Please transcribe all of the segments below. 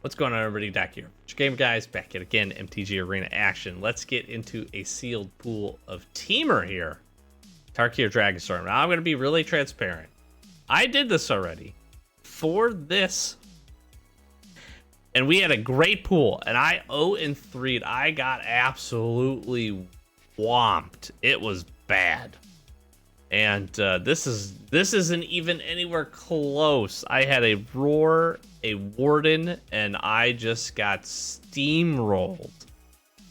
What's going on, everybody? Dak here. Game guys, back at again, MTG Arena action. Let's get into a sealed pool of Temur here. Tarkir Dragonstorm. Now I'm going to be really transparent. I did this already for this, and we had a great pool, and I 0-3'd. I got absolutely whomped. It was bad. And this isn't even anywhere close. I had a Roar, a Warden, and I just got steamrolled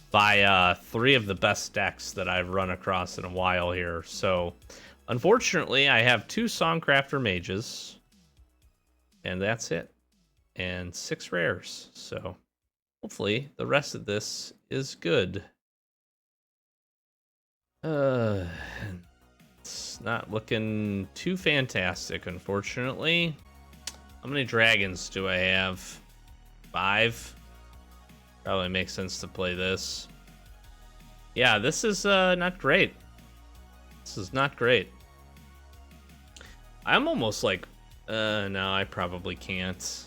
by 3 of the best decks that I've run across in a while here. So, unfortunately, I have 2 Songcrafter Mages, and that's it. And 6 rares. So, hopefully, the rest of this is good. It's not looking too fantastic, unfortunately. How many dragons do I have? 5? Probably makes sense to play this. Yeah, this is not great. This is not great. I'm almost like, no, I probably can't.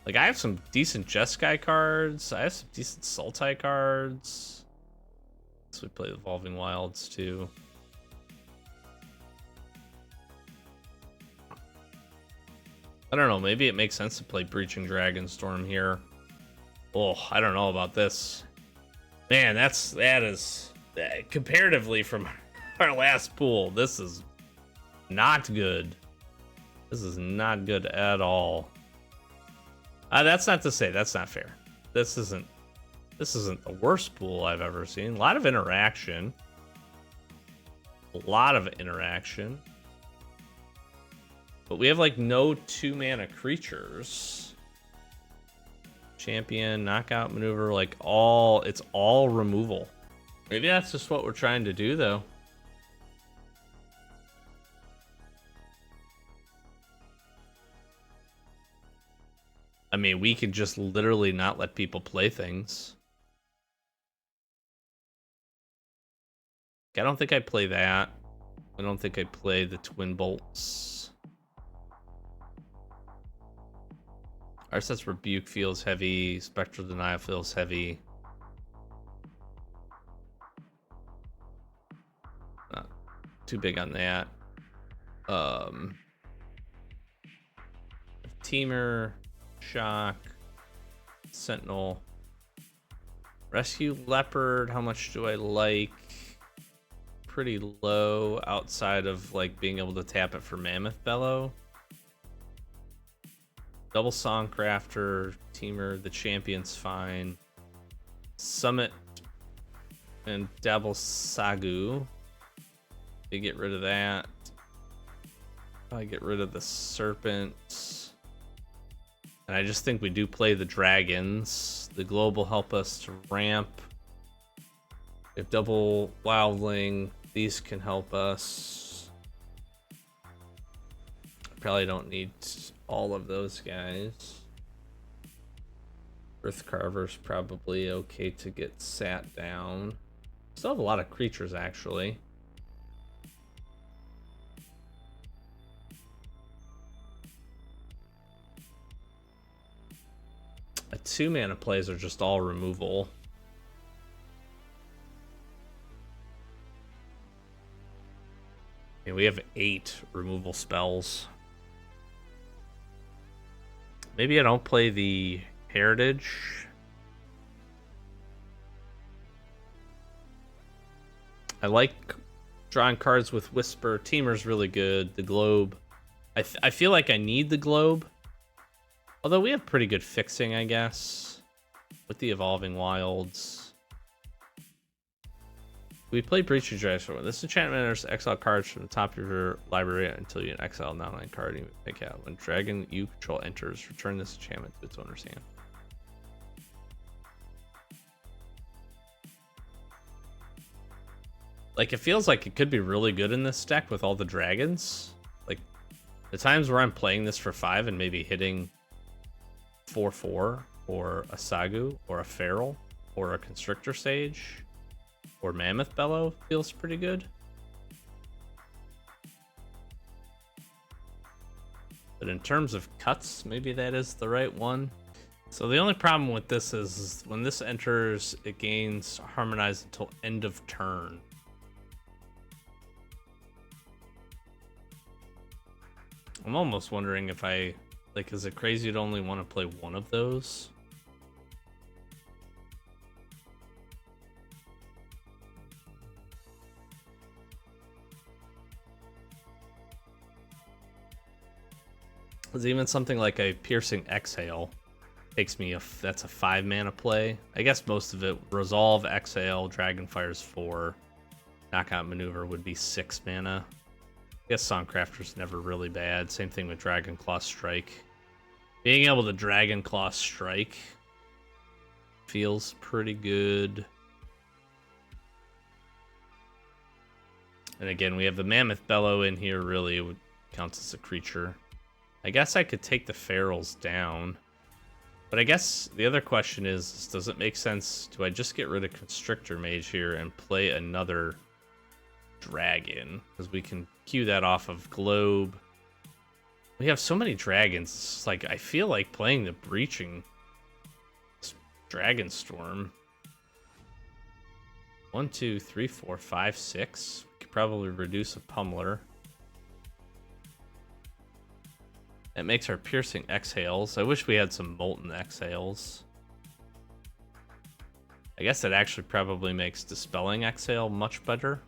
Like, I have some decent Jeskai cards. I have some decent Sultai cards. So we play Evolving Wilds, too. I don't know, maybe it makes sense to play Breaching Dragonstorm here. Oh, I don't know about this. Man, that is comparatively from our last pool, this is not good. This is not good at all. That's not to say that's not fair. This isn't the worst pool I've ever seen. A lot of interaction. But we have like no 2-mana creatures. Champion, knockout maneuver, like it's all removal. Maybe that's just what we're trying to do though. I mean, we could just literally not let people play things. I don't think I'd play that. I don't think I'd play the Twin Bolts. Arset's Rebuke feels heavy. Spectral Denial feels heavy. Not too big on that. Temur, Shock, Sentinel, Rescue Leopard. How much do I like? Pretty low outside of like being able to tap it for Mammoth Bellow. Double Songcrafter, Temur, the Champion's fine. Summit and Double Sagu. They get rid of that. I get rid of the Serpent. And I just think we do play the Dragons. The Globe will help us to ramp. We have double Wildling. These can help us. Probably don't need all of those guys. Earth Carver's probably okay to get sat down. Still have a lot of creatures, actually. A 2-mana plays are just all removal. And we have 8 removal spells. Maybe I don't play the Heritage. I like drawing cards with Whisper. Temur's really good. The Globe. I feel like I need the Globe. Although we have pretty good fixing, I guess. With the Evolving Wilds. We play Breaching Dragonstorm. This enchantment enters exile cards from the top of your library until you exile an online card and you pick out. When dragon you control enters, return this enchantment to its owner's hand. Like, it feels like it could be really good in this deck with all the dragons. Like, the times where I'm playing this for 5 and maybe hitting 4/4 or a Sagu or a Feral or a Constrictor Sage or Mammoth Bellow feels pretty good. But in terms of cuts, maybe that is the right one. So the only problem with this is when this enters, it gains harmonized until end of turn. I'm almost wondering if I, like, is it crazy to only want to play one of those? Because even something like a Piercing Exhale takes me, that's a 5 mana play. I guess most of it, Resolve, Exhale, Dragonfire's 4, Knockout Maneuver would be 6 mana. I guess Songcrafter's never really bad. Same thing with Dragonclaw Strike. Being able to Dragonclaw Strike feels pretty good. And again, we have the Mammoth Bellow in here, really it counts as a creature. I guess I could take the Ferals down. But I guess the other question is, does it make sense? Do I just get rid of Constrictor Mage here and play another dragon? Because we can queue that off of Globe. We have so many dragons. It's like, I feel like playing the Breaching Dragonstorm. 1, 2, 3, 4, 5, 6. We could probably reduce a Pummeler. It makes our Piercing Exhales. I wish we had some Molten Exhales. I guess it actually probably makes Dispelling Exhale much better.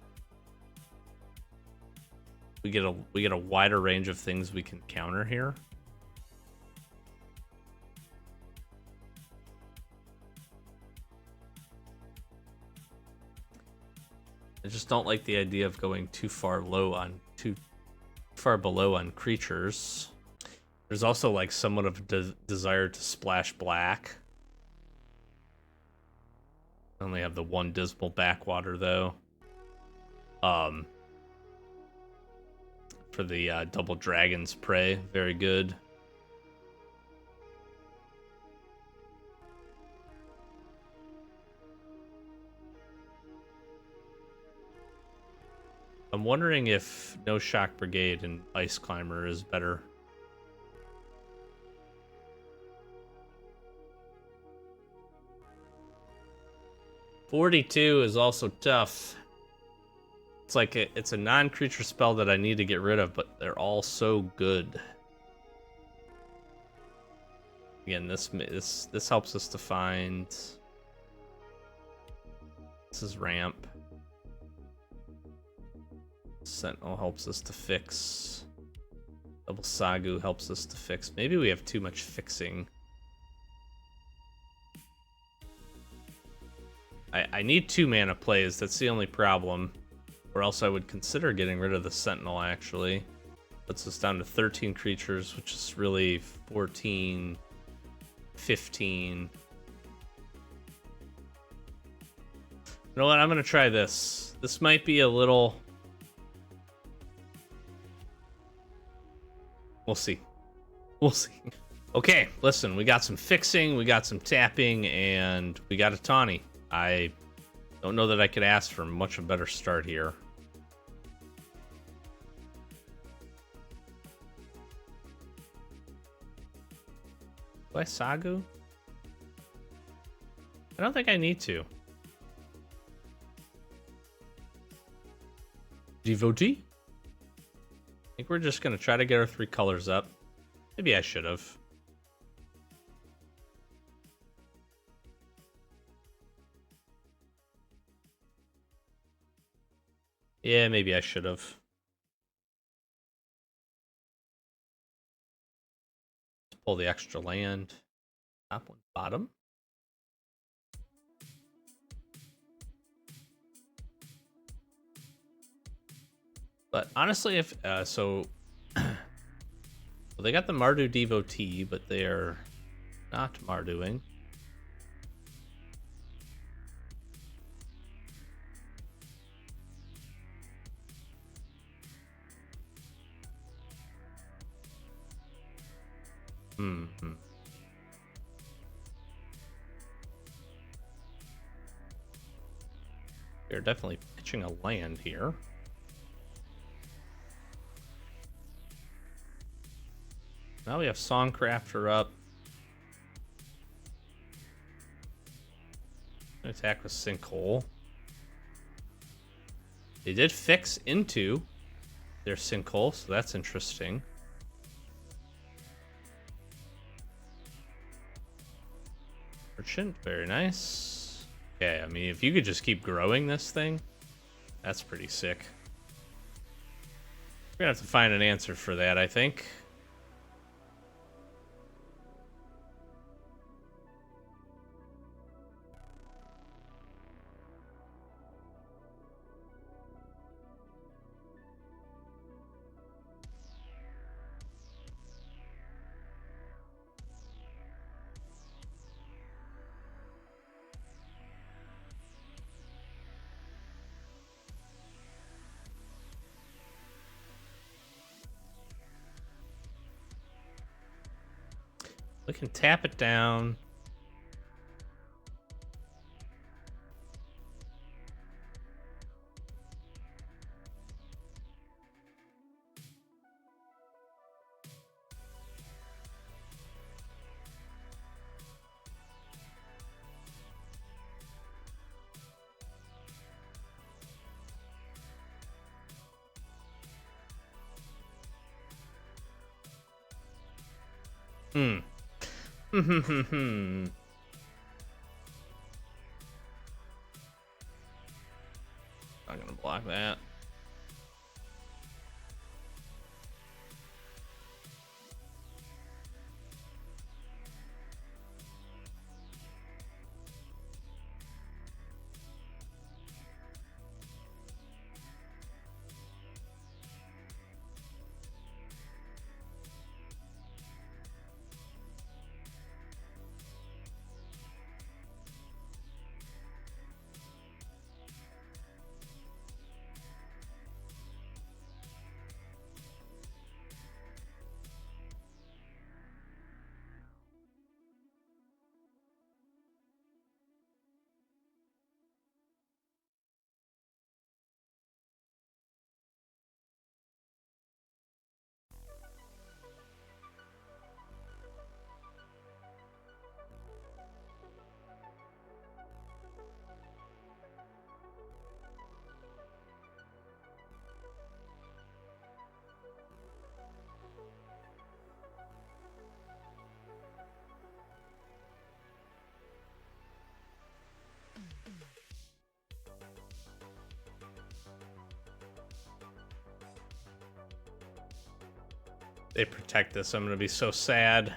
We get a wider range of things we can counter here. I just don't like the idea of going too far below on creatures. There's also like somewhat of a desire to splash black. I only have the one Dismal Backwater though. For the double Dragon's Prey, very good. I'm wondering if No Shock Brigade and Ice Climber is better. $42 is also tough. It's like it's a non-creature spell that I need to get rid of, but they're all so good. Again, this helps us to find. This is ramp. Sentinel helps us to fix. Double Sagu helps us to fix. Maybe we have too much fixing. I need 2 mana plays. That's the only problem. Or else I would consider getting rid of the Sentinel, actually. Puts us down to 13 creatures, which is really 14, 15. You know what? I'm going to try this. This might be a little... We'll see. We'll see. Okay, listen. We got some fixing, we got some tapping, and we got a Tawny. I don't know that I could ask for much a better start here. Do I Sagu? I don't think I need to. Devotee? I think we're just going to try to get our 3 colors up. Maybe I should have. Yeah, maybe I should have. Pull the extra land. Top one, bottom. But honestly, if well, they got the Mardu Devotee, but they are not Marduing. Mm-hmm. They're definitely pitching a land here. Now we have Songcrafter up. attack with Sinkhole. They did fix into their Sinkhole, so that's interesting. Merchant, very nice. Okay, I mean, if you could just keep growing this thing, that's pretty sick. We're gonna have to find an answer for that, I think. We can tap it down. I'm gonna block that. They protect this. I'm gonna be so sad.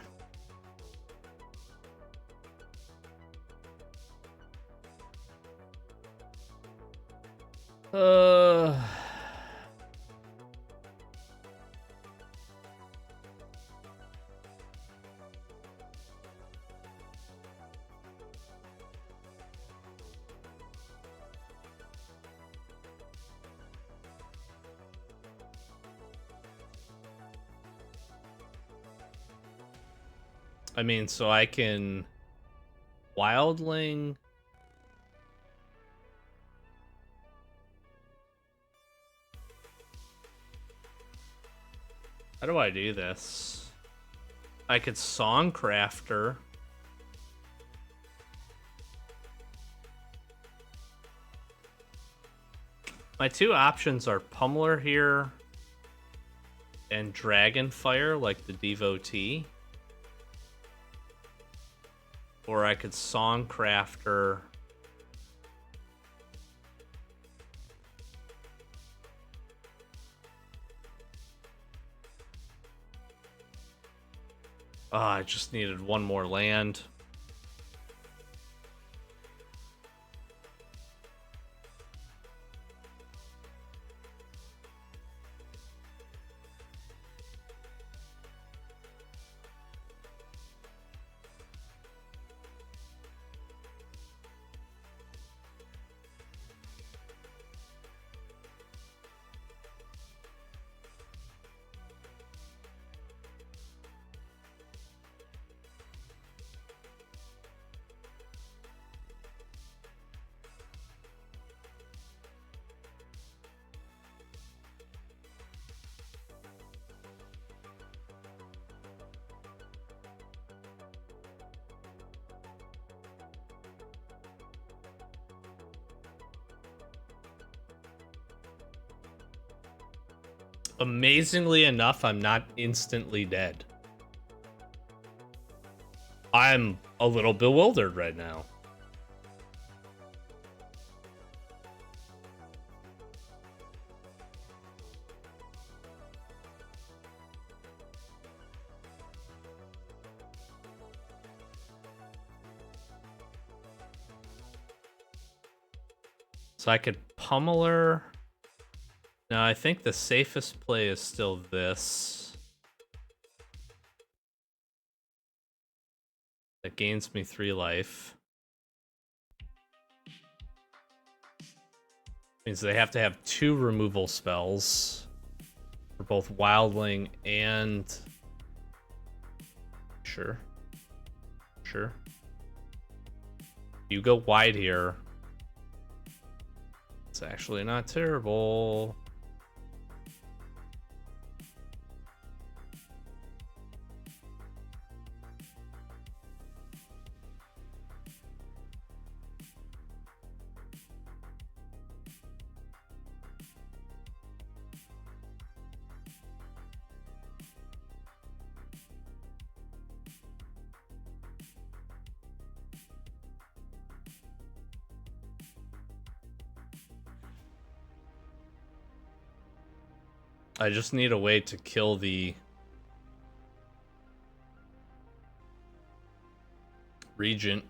I mean, so I can Wildling. How do I do this? I could Songcrafter. My two options are Pummeler here and Dragonfire, like the Devotee. Or I could Songcrafter. Oh, I just needed one more land. Amazingly enough, I'm not instantly dead. I'm a little bewildered right now. So I could pummel her. No, I think the safest play is still this. That gains me 3 life. Means they have to have 2 removal spells for both Wildling and... Sure. Sure. You go wide here. It's actually not terrible. I just need a way to kill the Regent.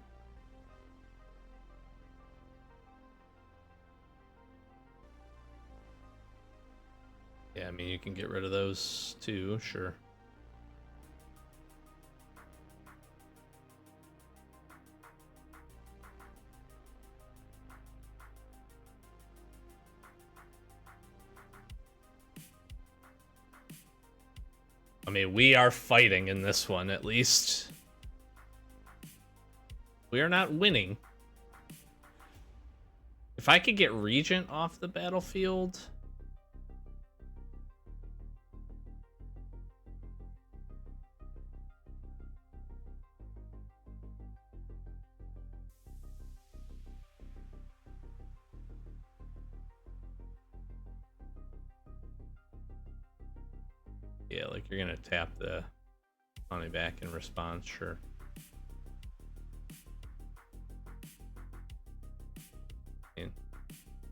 Yeah, I mean, you can get rid of those too, sure. I mean, we are fighting in this one, at least. We are not winning. If I could get Regent off the battlefield... Yeah, like you're gonna tap the money back in response, sure. And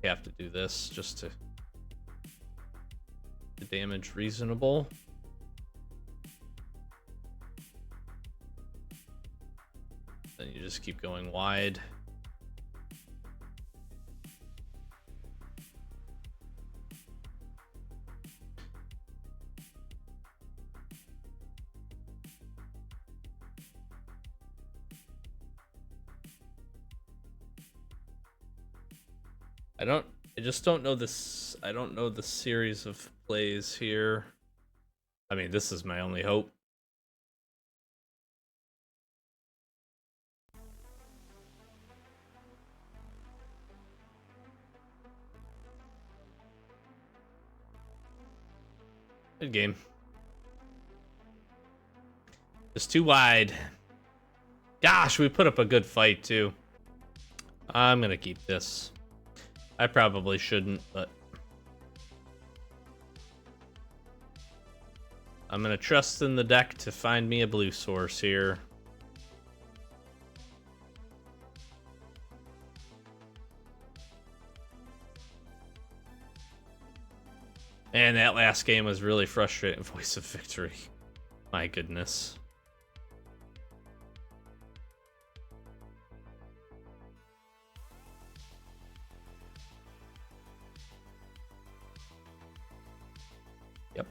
you have to do this just to the damage reasonable. Then you just keep going wide. I just don't know this. I don't know the series of plays here. I mean, this is my only hope. Good game. Just too wide. Gosh, we put up a good fight too. I'm gonna keep this. I probably shouldn't, but I'm gonna trust in the deck to find me a blue source here. And that last game was really frustrating. Voice of Victory. My goodness. Yep.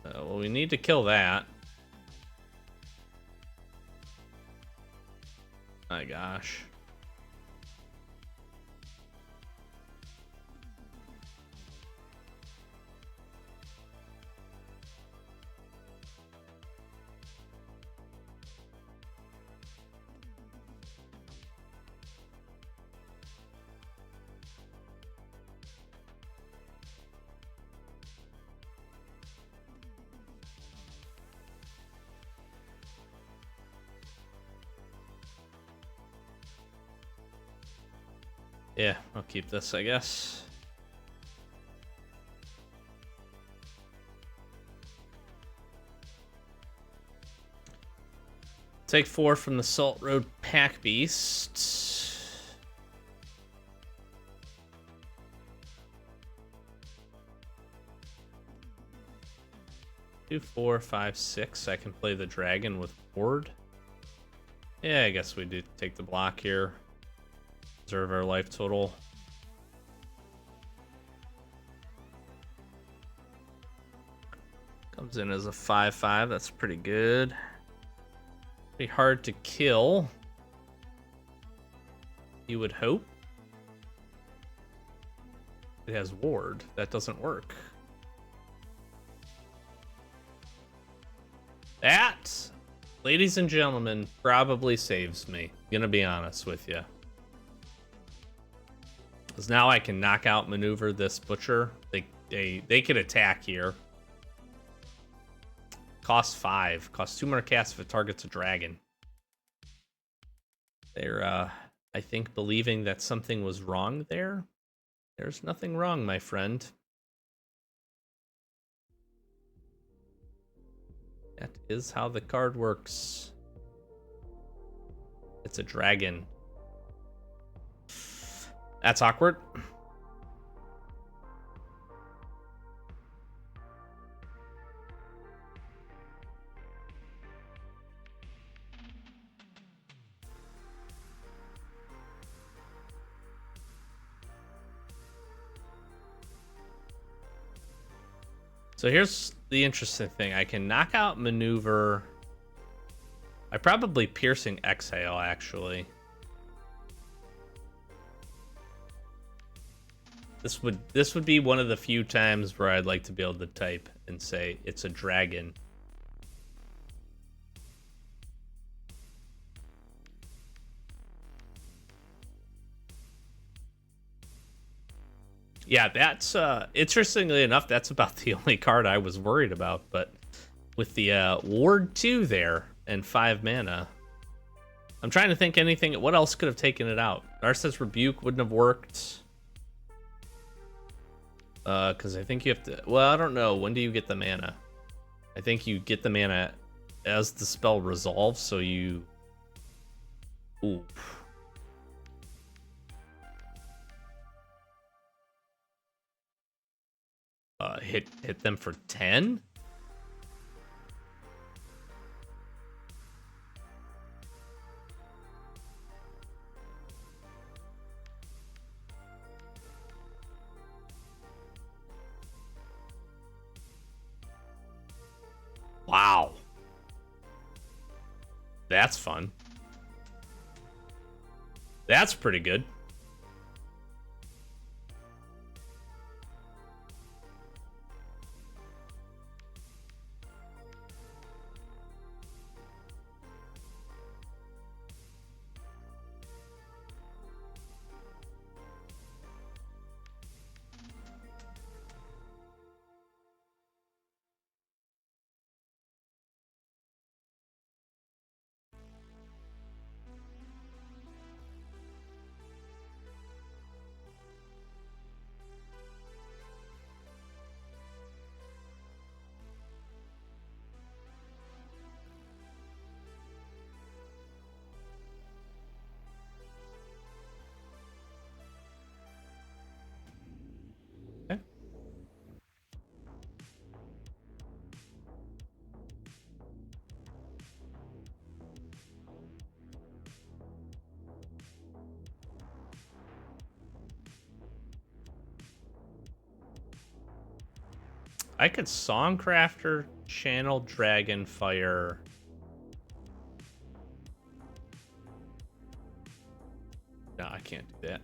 Well, we need to kill that. My gosh. Yeah, I'll keep this, I guess. Take 4 from the Salt Road Pack Beast. 2, 4, 5, 6. I can play the dragon with board. Yeah, I guess we do take the block here. Preserve our life total. Comes in as a 5/5. That's pretty good. Pretty hard to kill, you would hope. It has ward. That doesn't work. That, ladies and gentlemen, probably saves me. Gonna be honest with you. Because now I can knockout maneuver this butcher. They could attack here. Cost 5. Cost 2 more casts if it targets a dragon. They're, I think, believing that something was wrong there. There's nothing wrong, my friend. That is how the card works. It's a dragon. That's awkward. So here's the interesting thing. I can knockout maneuver. I probably piercing exhale, actually. This would be one of the few times where I'd like to be able to type and say it's a dragon. Yeah, that's interestingly enough, that's about the only card I was worried about. But with the Ward 2 there and 5 mana, I'm trying to think anything. What else could have taken it out? Narset's Rebuke wouldn't have worked. Because I think you have to. Well, I don't know. When do you get the mana? I think you get the mana as the spell resolves. So you. Ooh. Hit them for 10? Wow. That's fun. That's pretty good. Okay. I could Songcrafter, Channel Dragonfire. No, I can't do that.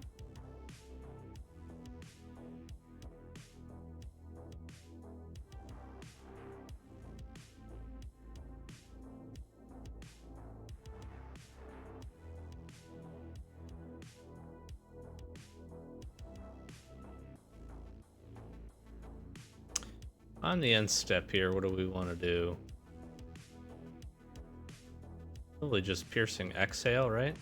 On the end step here, what do we want to do? Probably just piercing exhale, right?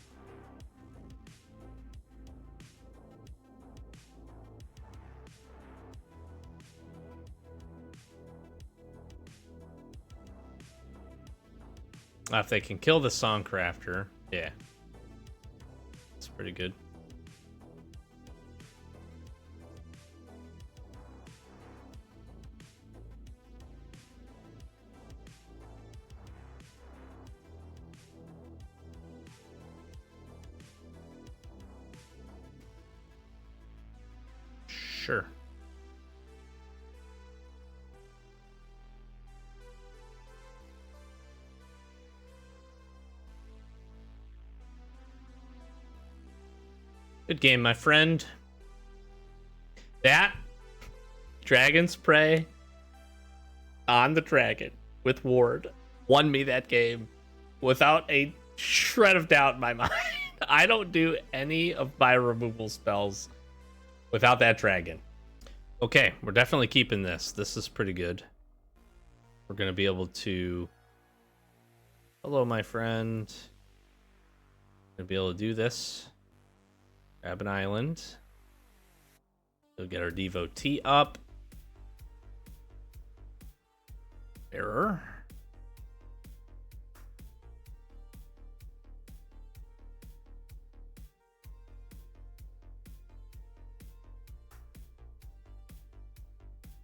If they can kill the Songcrafter, yeah. It's pretty good. Sure. Good game, my friend. That Dragon's Prey on the dragon with Ward won me that game without a shred of doubt in my mind. I don't do any of my removal spells without that dragon. Okay, we're definitely keeping this. This is pretty good. We're going to be able to... Hello, my friend. Going to be able to do this. Grab an island. We'll get our devotee up. Error.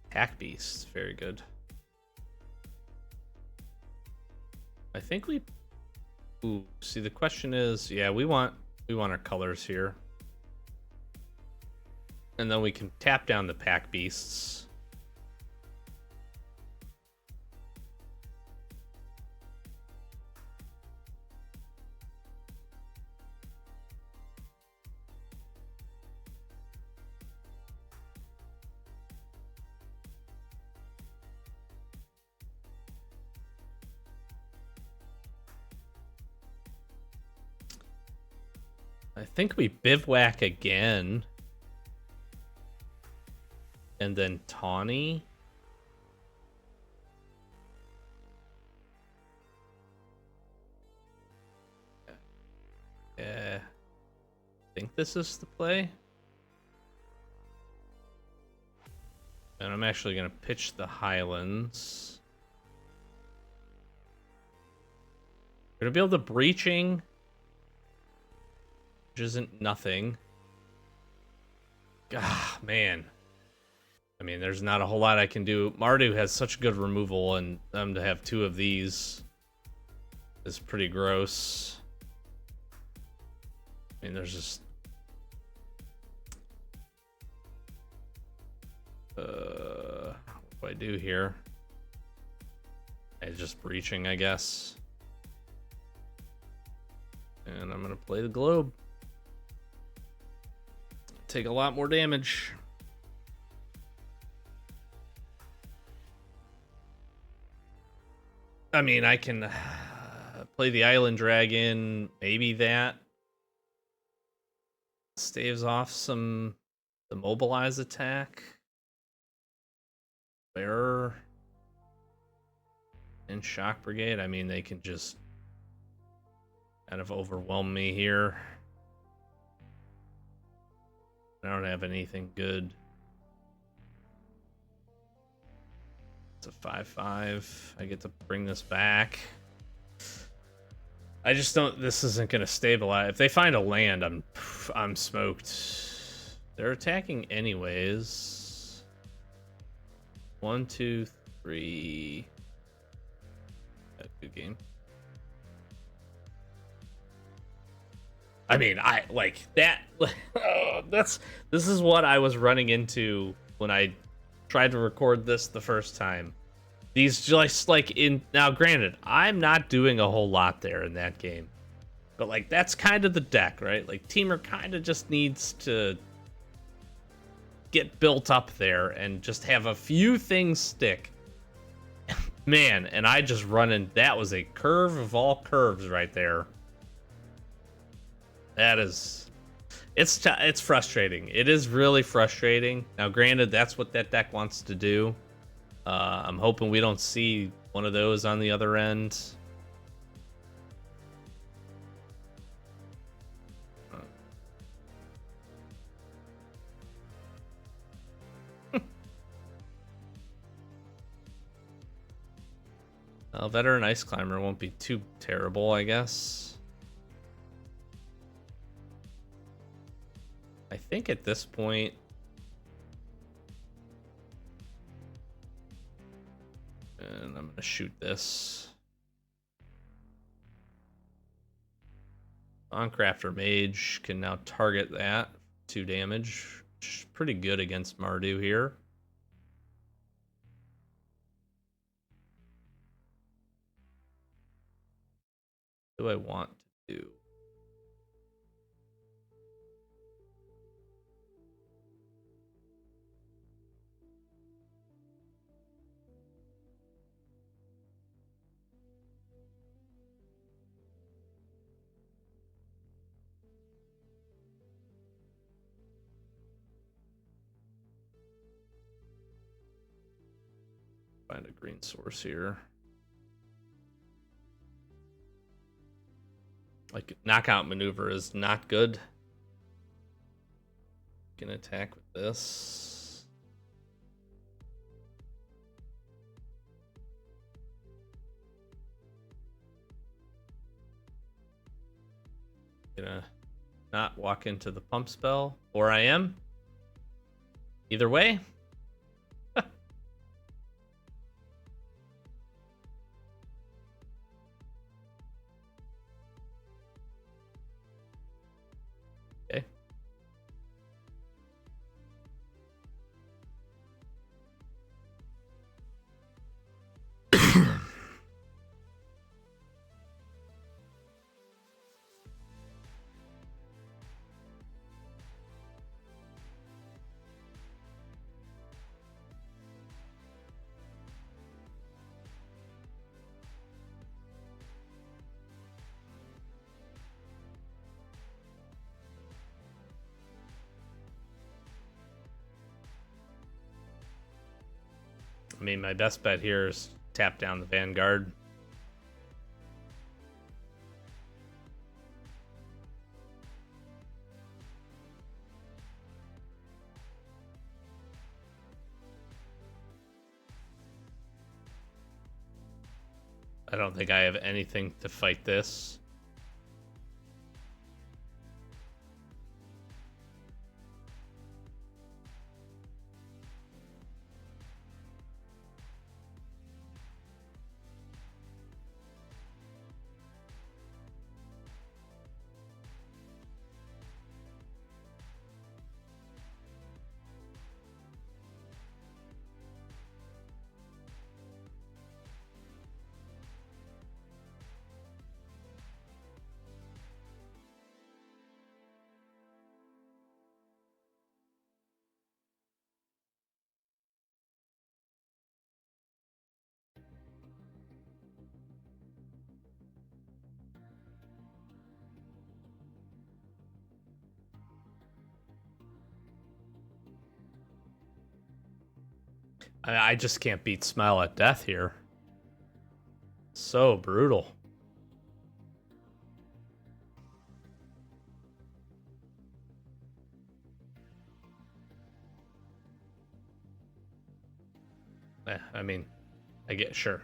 Hack Beast, very good. I think we... Ooh, see, the question is, yeah, we want our colors here. And then we can tap down the Pack Beasts. I think we bivouac again. And then Tawny. I think this is the play. And I'm actually going to pitch the Highlands. We're going to be able to Breaching, which isn't nothing. Ah, man. I mean, there's not a whole lot I can do. Mardu has such good removal, and them to have two of these is pretty gross. I mean, there's just... what do I do here? It's just Breaching, I guess. And I'm gonna play the Globe. Take a lot more damage. I mean, I can play the Island Dragon, maybe that staves off the Mobilize attack. Bearer and Shock Brigade. I mean, they can just kind of overwhelm me here. I don't have anything good. It's a 5/5. I get to bring this back. I just don't... This isn't going to stabilize. If they find a land, I'm smoked. They're attacking anyways. 1, 2, 3. Good game. I mean, I like that. This is what I was running into when I tried to record this the first time. These just like in... Now, granted, I'm not doing a whole lot there in that game. But like, that's kind of the deck, right? Like, Temur kind of just needs to get built up there and just have a few things stick. Man, and I just run in... That was a curve of all curves right there. That is... It's frustrating. It is really frustrating. Now, granted, that's what that deck wants to do. I'm hoping we don't see one of those on the other end. Veteran Ice Climber won't be too terrible, I guess. I think at this point... And I'm going to shoot this. Oncrafter Mage can now target that. 2 damage. Which is pretty good against Mardu here. What do I want to do? Find a green source here. Like, knockout maneuver is not good. Can attack with this. Gonna not walk into the pump spell, or I am. Either way. Okay. I mean, my best bet here is tap down the Vanguard. I don't think I have anything to fight this. I just can't beat Smile at Death here. So brutal. I mean, I get sure.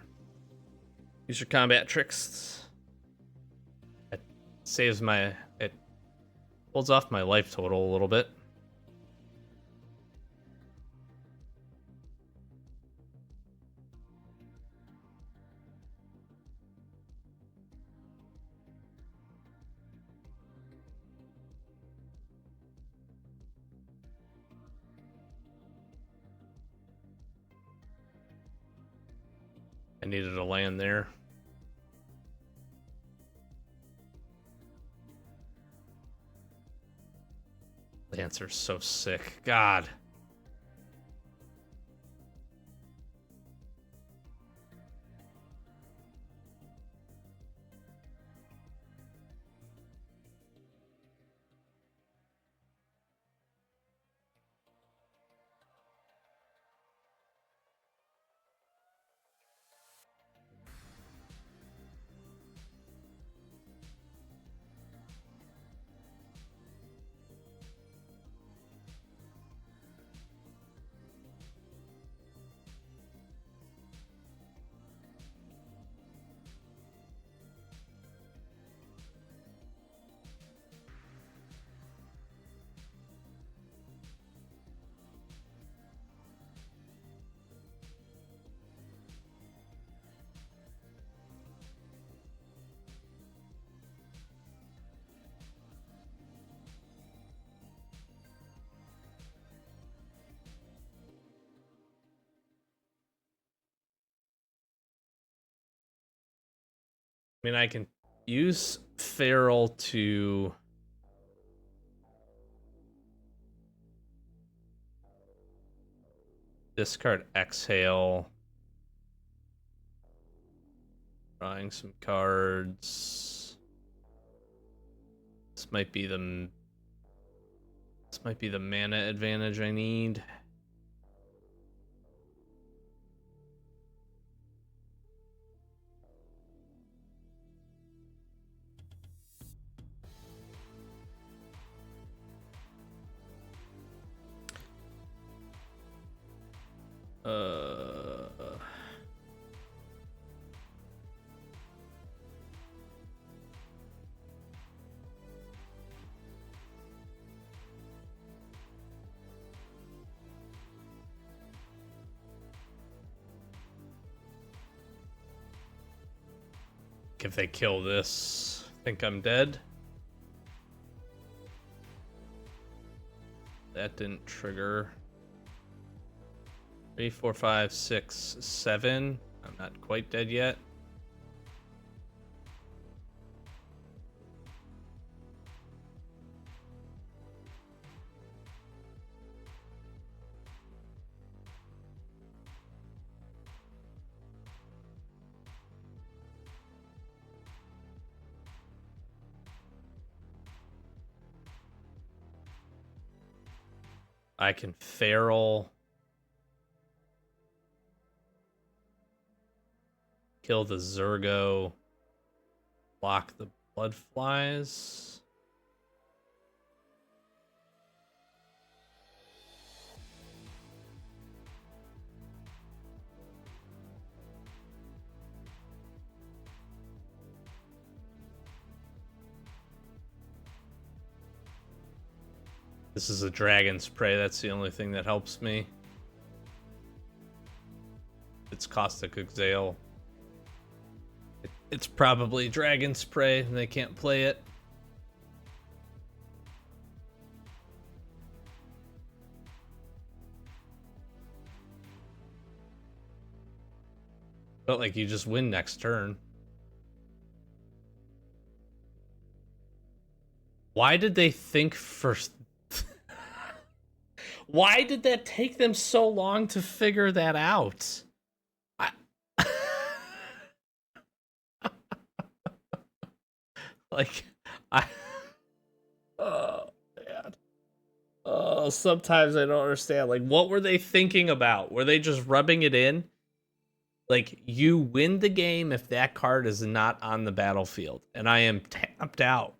Use your combat tricks. It saves my... It pulls off my life total a little bit. I needed a land there. Lancer's so sick. God. mean, I can use Feral to discard Exhale. Drawing some cards. This might be the mana advantage I need. If they kill this, I think I'm dead. That didn't trigger. 3, 4, 5, 6, 7. I'm not quite dead yet. I can Feral. Kill the Zergo. Block the Blood Flies. This is a Dragon's Prey. That's the only thing that helps me. It's Caustic Exhale. It's probably Dragon's Prey, and they can't play it. But like you just win next turn. Why did they think first? Why did that take them so long to figure that out? Oh man. Oh, sometimes I don't understand. Like, what were they thinking about? Were they just rubbing it in? Like, you win the game if that card is not on the battlefield, and I am tapped out.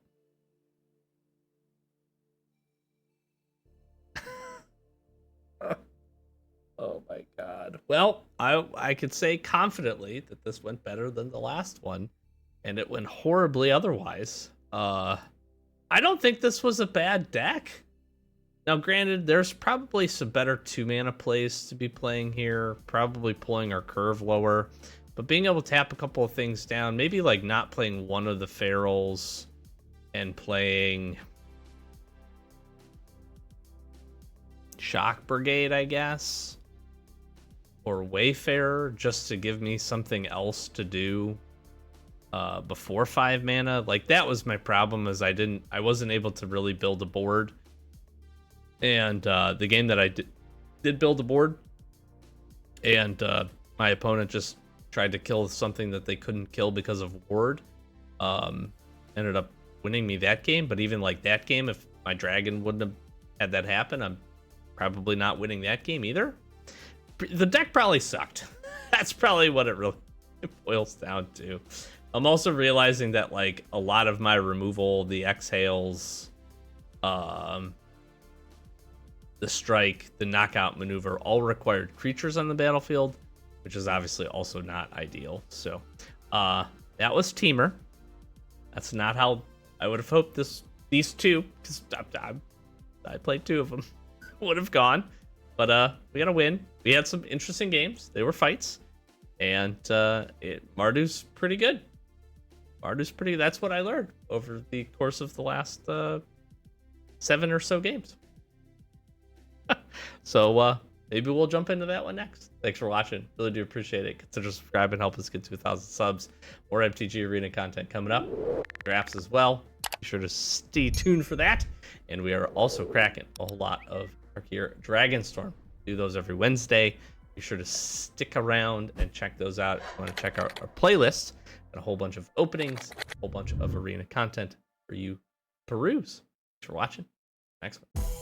Oh my god. Well, I could say confidently that this went better than the last one, and it went horribly otherwise. I don't think this was a bad deck. Now, granted, there's probably some better 2-mana plays to be playing here, probably pulling our curve lower, but being able to tap a couple of things down, maybe like not playing one of the Ferals and playing Shock Brigade, I guess, or Wayfarer, just to give me something else to do before 5 mana. Like, that was my problem, is I wasn't able to really build a board. And the game that I did build a board, and my opponent just tried to kill something that they couldn't kill because of ward, ended up winning me that game. But even like that game, if my dragon wouldn't have had that happen, I'm probably not winning that game either. The deck probably sucked. That's probably what it really boils down to. I'm also realizing that like a lot of my removal, the exhales, the strike, the knockout maneuver, all required creatures on the battlefield, which is obviously also not ideal. So that was Temur. That's not how I would have hoped these two, because I played 2 of them, would have gone. But we got a win. We had some interesting games. They were fights. And Mardu's pretty good. That's what I learned over the course of the last 7 or so games. So maybe we'll jump into that one next. Thanks for watching. Really do appreciate it. Consider subscribing, help us get to 1,000 subs. More MTG Arena content coming up. Drafts as well. Be sure to stay tuned for that. And we are also cracking a whole lot of Tarkir Dragonstorm. Do those every Wednesday. Be sure to stick around and check those out. If you want to check our playlist, got a whole bunch of openings, a whole bunch of arena content for you to peruse. Thanks for watching. Next one.